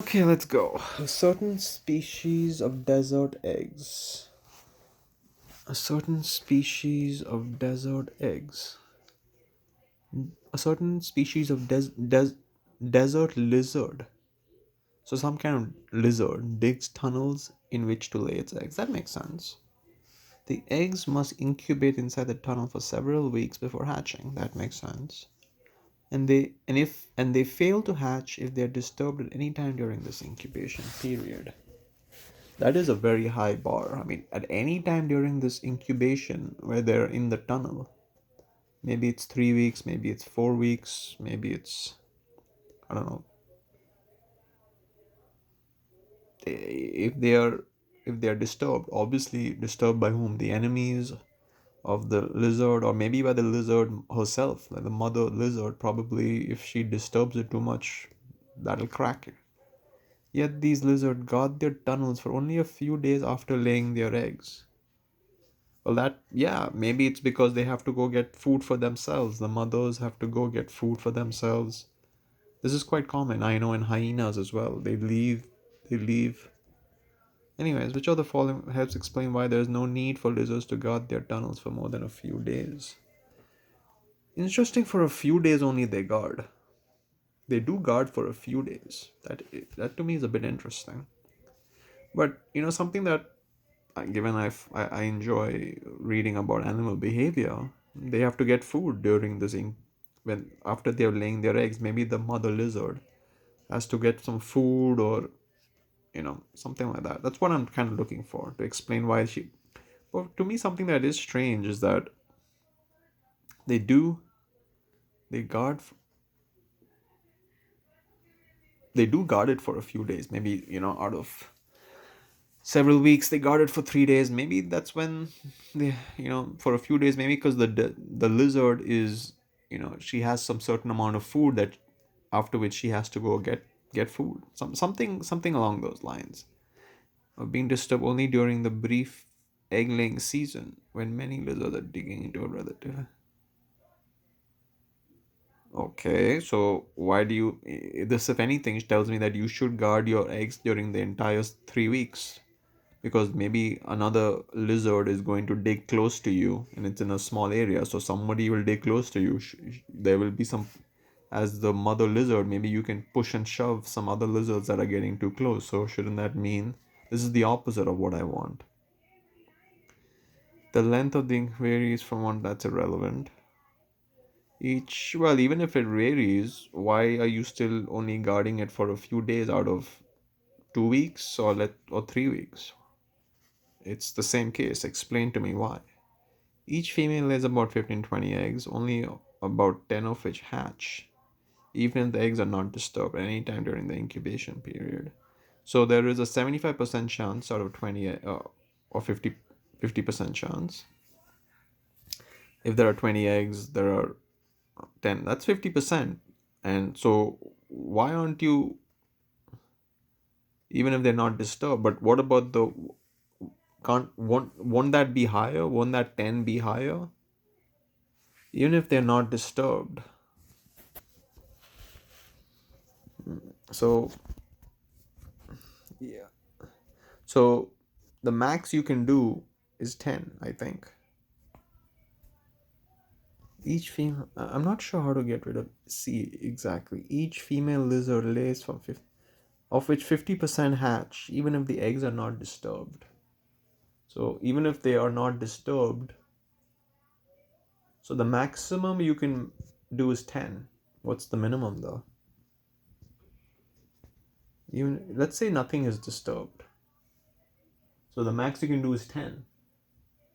Okay, let's go. A certain species of desert eggs. A certain species of desert eggs. A certain species of desert lizard. So, some kind of lizard digs tunnels in which to lay its eggs. That makes sense. The eggs must incubate inside the tunnel for several weeks before hatching. That makes sense. And they fail to hatch if they are disturbed at any time during this incubation period. That is a very high bar. I mean, at any time during this incubation where they're in the tunnel, maybe it's 3 weeks, maybe it's 4 weeks, maybe it's, I don't know, if they are disturbed, obviously disturbed by whom? The enemies of the lizard, or maybe by the lizard herself, like the mother lizard. Probably if she disturbs it too much, that'll crack it. Yet these lizards guard their tunnels for only a few days after laying their eggs. Well, yeah, maybe it's because they have to go get food for themselves. The mothers have to go get food for themselves. This is quite common, I know, in hyenas as well. They leave. Anyways, which of the following helps explain why there is no need for lizards to guard their tunnels for more than a few days? Interesting, for a few days only they guard. They do guard for a few days. That to me is a bit interesting. But something that, given I enjoy reading about animal behavior, they have to get food during this when after they're laying their eggs. Maybe the mother lizard has to get some food, or something like that. That's what I'm kind of looking for to explain why she. But to me, something that is strange is that they do they guard they do guard it for a few days. Maybe out of several weeks they guard it for 3 days. Maybe that's when they, for a few days, maybe because the lizard is, she has some certain amount of food, that after which she has to go get food, something along those lines, of being disturbed only during the brief egg laying season when many lizards are digging into a relative. Okay, so why do you, this, if anything, tells me that you should guard your eggs during the entire 3 weeks, because maybe another lizard is going to dig close to you and it's in a small area, so somebody will dig close to you. There will be some, as the mother lizard, maybe you can push and shove some other lizards that are getting too close. So shouldn't that mean this is the opposite of what I want? The length of the ink varies from one. That's irrelevant. Each, well, even if it varies, why are you still only guarding it for a few days out of 2 weeks, or 3 weeks? It's the same case. Explain to me why. Each female lays about 15-20 eggs, only about 10 of which hatch, even if the eggs are not disturbed at any time during the incubation period. So there is a 75% chance out of 20, or 50% chance. If there are 20 eggs, there are 10. That's 50%. And so why aren't you, even if they're not disturbed, but what about the, can't, won't that be higher? Won't that 10 be higher? Even if they're not disturbed. So yeah. So the max you can do is 10, I think. Each female, I'm not sure how to get rid of C exactly. Each female lizard lays from 50, of which 50% hatch, even if the eggs are not disturbed. So even if they are not disturbed, so the maximum you can do is 10. What's the minimum though? Even, let's say nothing is disturbed. So the max you can do is 10.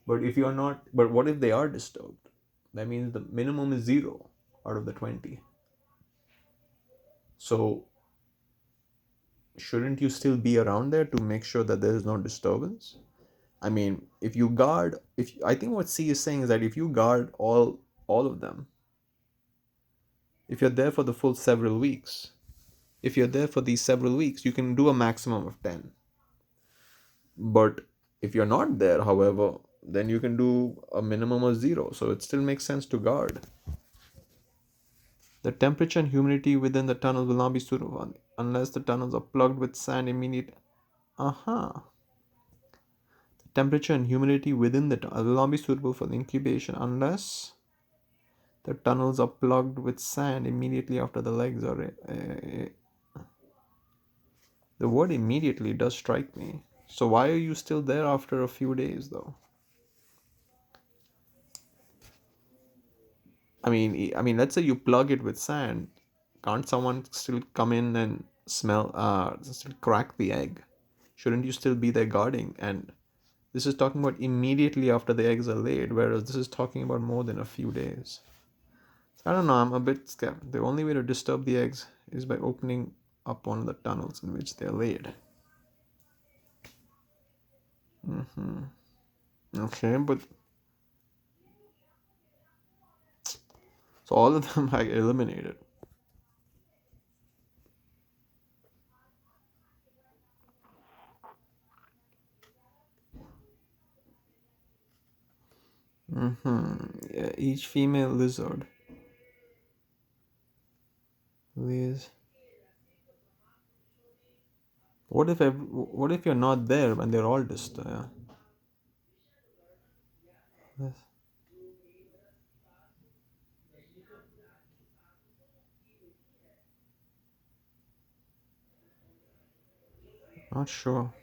But if you are not, but what if they are disturbed? That means the minimum is 0 out of the 20. So shouldn't you still be around there to make sure that there is no disturbance? I mean, if you guard, if I think what C is saying is that if you guard all of them, if you're there for the full several weeks, if you're there for these several weeks, you can do a maximum of 10. But if you're not there, however, then you can do a minimum of 0. So it still makes sense to guard. The temperature and humidity within the tunnel will not be suitable unless the tunnels are plugged with sand immediately. Uh-huh. The temperature and humidity within the tunnel will not be suitable for the incubation unless the tunnels are plugged with sand immediately after the legs are. The word immediately does strike me. So why are you still there after a few days, though? I mean, let's say you plug it with sand. Can't someone still come in and still crack the egg? Shouldn't you still be there guarding? And this is talking about immediately after the eggs are laid, whereas this is talking about more than a few days. So I don't know, I'm a bit scared. The only way to disturb the eggs is by opening up one of the tunnels in which they're laid. Okay, but so all of them are eliminated. Yeah, each female lizard lays. What if you're not there when they're all disturbed? Yes. Not sure.